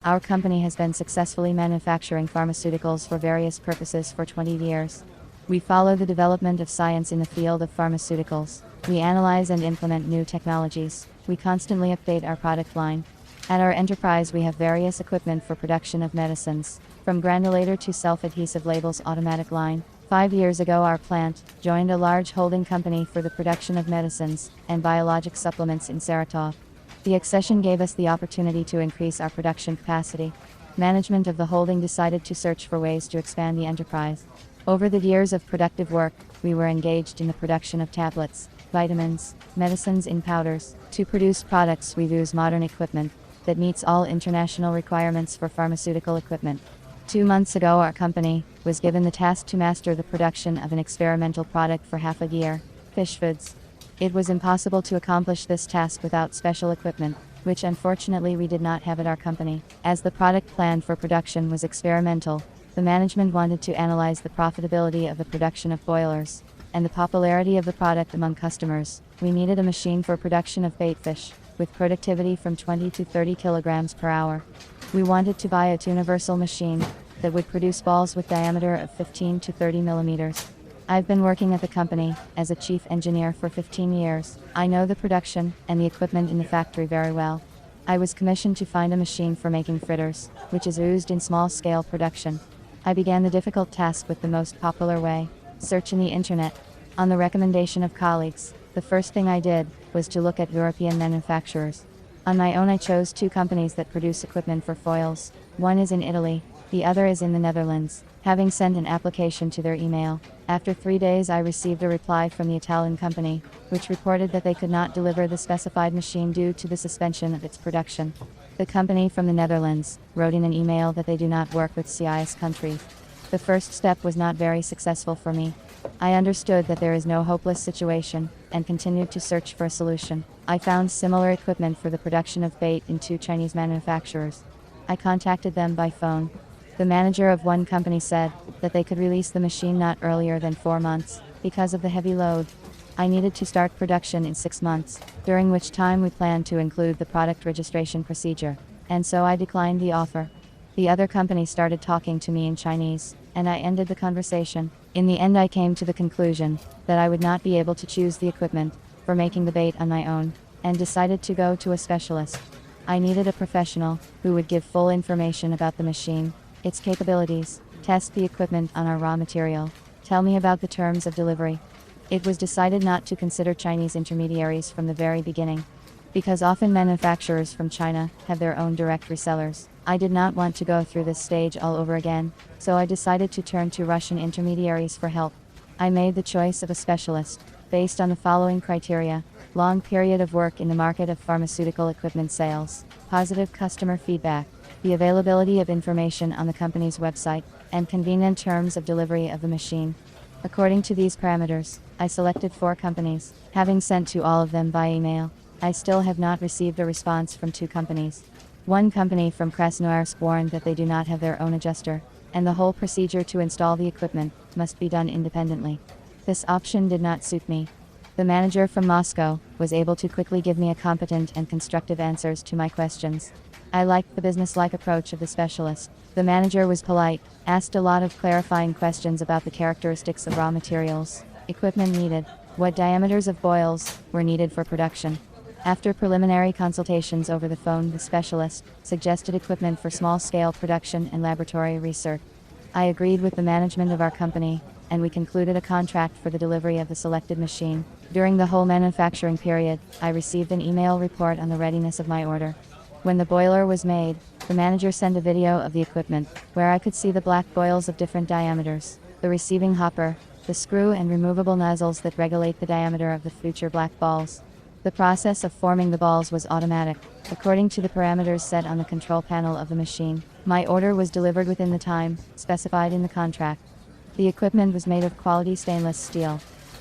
Our company has been successfully manufacturing pharmaceuticals for various purposes for 20 years. We follow the development of science in the field of pharmaceuticals. We analyze and implement new technologies. We constantly update our product line. At our enterprise, we have various equipment for production of medicines, from granulator to self-adhesive labels automatic line. 5 years ago, our plant joined a large holding company for the production of medicines and biologic supplements in Saratov. The accession gave us the opportunity to increase our production capacity. Management of the holding decided to search for ways to expand the enterprise. Over the years of productive work, we were engaged in the production of tablets, vitamins, medicines in powders. To produce products, we use modern equipment that meets all international requirements for pharmaceutical equipment. 2 months ago, our company was given the task to master the production of an experimental product for half a year, fish foods. It was impossible to accomplish this task without special equipment, which unfortunately we did not have at our company. As the product planned for production was experimental, the management wanted to analyze the profitability of the production of boilers and the popularity of the product among customers. We needed a machine for production of bait fish, with productivity from 20 to 30 kilograms per hour. We wanted to buy a universal machine that would produce balls with diameter of 15 to 30 millimeters. I've been working at the company as a chief engineer for 15 years. I know the production and the equipment in the factory very well. I was commissioned to find a machine for making fritters, which is used in small-scale production. I began the difficult task with the most popular way: search in the internet. On the recommendation of colleagues, the first thing I did was to look at European manufacturers. On my own, I chose 2 companies that produce equipment for foils. One is in Italy, the other is in the Netherlands. Having sent an application to their email, after 3 days I received a reply from the Italian company, which reported that they could not deliver the specified machine due to the suspension of its production. The company from the Netherlands wrote in an email that they do not work with CIS countries. The first step was not very successful for me. I understood that there is no hopeless situation, and continued to search for a solution. I found similar equipment for the production of bait in 2 Chinese manufacturers. I contacted them by phone. The manager of one company said that they could release the machine not earlier than 4 months, because of the heavy load. I needed to start production in 6 months, during which time we planned to include the product registration procedure, and so I declined the offer. The other company started talking to me in Chinese, and I ended the conversation. In the end, I came to the conclusion that I would not be able to choose the equipment for making the bait on my own, and decided to go to a specialist. I needed a professional who would give full information about the machine, its capabilities, test the equipment on our raw material, tell me about the terms of delivery. It was decided not to consider Chinese intermediaries from the very beginning, because often manufacturers from China have their own direct resellers. I did not want to go through this stage all over again, so I decided to turn to Russian intermediaries for help. I made the choice of a specialist, based on the following criteria: long period of work in the market of pharmaceutical equipment sales, positive customer feedback, the availability of information on the company's website, and convenient terms of delivery of the machine. According to these parameters, I selected 4 companies. Having sent to all of them by email, I still have not received a response from 2 companies. One company from Krasnoyarsk warned that they do not have their own adjuster, and the whole procedure to install the equipment must be done independently. This option did not suit me. The manager from Moscow was able to quickly give me a competent and constructive answers to my questions. I liked the business-like approach of the specialist. The manager was polite, asked a lot of clarifying questions about the characteristics of raw materials, equipment needed, what diameters of boils were needed for production. After preliminary consultations over the phone, the specialist suggested equipment for small-scale production and laboratory research. I agreed with the management of our company, and we concluded a contract for the delivery of the selected machine. During the whole manufacturing period, I received an email report on the readiness of my order. When the boiler was made, the manager sent a video of the equipment, where I could see the black boils of different diameters, the receiving hopper, the screw and removable nozzles that regulate the diameter of the future black balls. The process of forming the balls was automatic, according to the parameters set on the control panel of the machine. My order was delivered within the time specified in the contract. The equipment was made of quality stainless steel.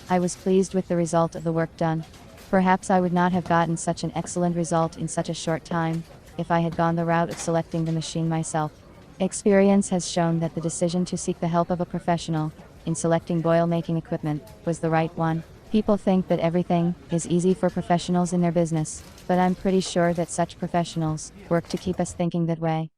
I was pleased with the result of the work done. Perhaps I would not have gotten such an excellent result in such a short time if I had gone the route of selecting the machine myself. Experience has shown that the decision to seek the help of a professional in selecting boil making equipment was the right one. People think that everything is easy for professionals in their business, but I'm pretty sure that such professionals work to keep us thinking that way.